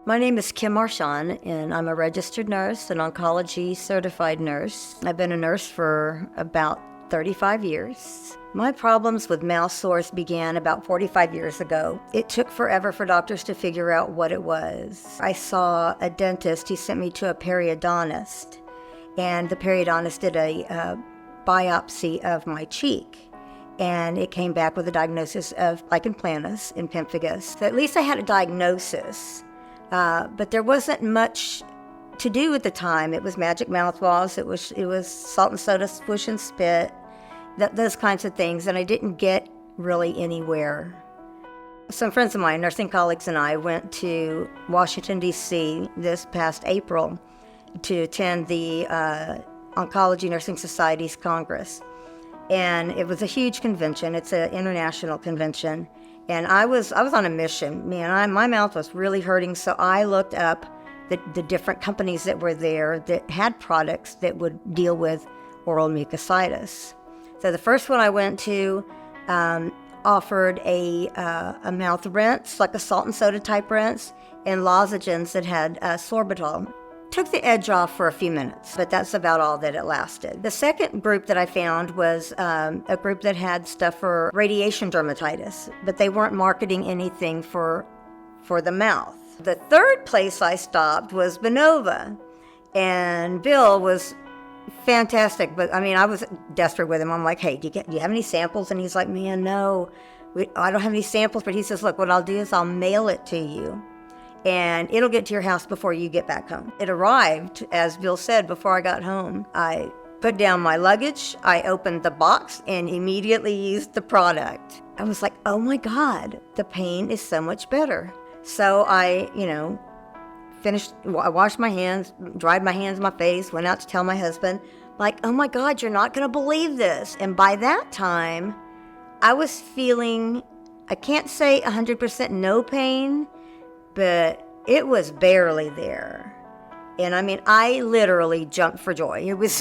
My name is Kim Marchand, and I'm a registered nurse, an oncology certified nurse. I've been a nurse for about 35 years. My problems with mouth sores began about 45 years ago. It took forever for doctors to figure out what it was. I saw a dentist. He sent me to a periodontist, and the periodontist did a biopsy of my cheek, and it came back with a diagnosis of lichen planus and pemphigus. So at least I had a diagnosis. But there wasn't much to do at the time. It was magic mouthwash. It was salt and soda, squish and spit, those kinds of things. And I didn't get really anywhere. Some friends of mine, nursing colleagues, and I went to Washington, D.C. this past April to attend the Oncology Nursing Society's Congress. And it was a huge convention. It's an international convention. And I was on a mission. Man, my mouth was really hurting, so I looked up the different companies that were there that had products that would deal with oral mucositis. So the first one I went to offered a mouth rinse, like a salt and soda type rinse, and lozenges that had sorbitol. Took the edge off for a few minutes, but that's about all that it lasted. The second group that I found was a group that had stuff for radiation dermatitis, but they weren't marketing anything for the mouth. The third place I stopped was Benova, and Bill was fantastic, but I mean, I was desperate with him. I'm like, hey, do you have any samples? And he's like, man, no, I don't have any samples, but he says, look, what I'll do is I'll mail it to you, and it'll get to your house before you get back home. It arrived, as Bill said, before I got home. I put down my luggage, I opened the box, and immediately used the product. I was like, oh my God, the pain is so much better. So I, I washed my hands, dried my hands, my face, went out to tell my husband, like, oh my God, you're not gonna believe this. And by that time, I was feeling, I can't say 100% no pain, but it was barely there. And I mean, I literally jumped for joy. It was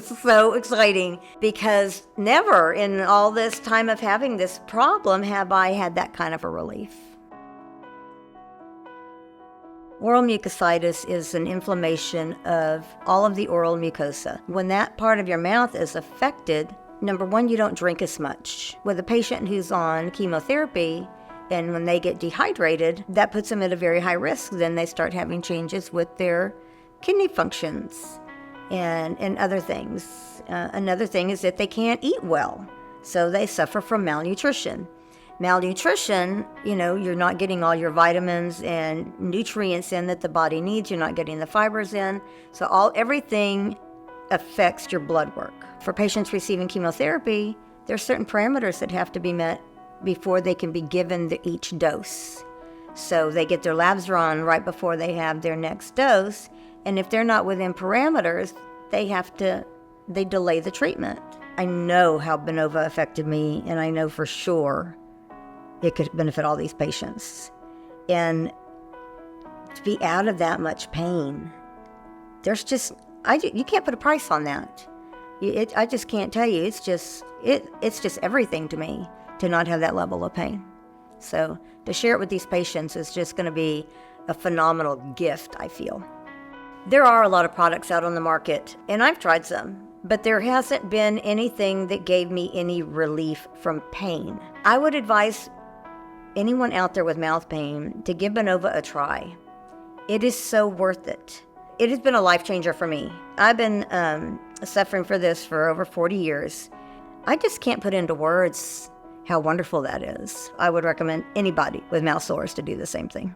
so exciting, because never in all this time of having this problem have I had that kind of a relief. Oral mucositis is an inflammation of all of the oral mucosa. When that part of your mouth is affected, number one, you don't drink as much. With a patient who's on chemotherapy, and when they get dehydrated, that puts them at a very high risk. Then they start having changes with their kidney functions and other things. Another thing is that they can't eat well, so they suffer from malnutrition. Malnutrition, you're not getting all your vitamins and nutrients in that the body needs. You're not getting the fibers in. So everything affects your blood work. For patients receiving chemotherapy, there are certain parameters that have to be met before they can be given each dose. So they get their labs run right before they have their next dose. And if they're not within parameters, they delay the treatment. I know how Benova affected me, and I know for sure it could benefit all these patients. And to be out of that much pain, you can't put a price on that. I just can't tell you. It's just everything to me to not have that level of pain. So to share it with these patients is just going to be a phenomenal gift, I feel. There are a lot of products out on the market, and I've tried some, but there hasn't been anything that gave me any relief from pain. I would advise anyone out there with mouth pain to give Benova a try. It is so worth it. It has been a life changer for me. I've been suffering for this for over 40 years. I just can't put into words how wonderful that is. I would recommend anybody with mouth sores to do the same thing.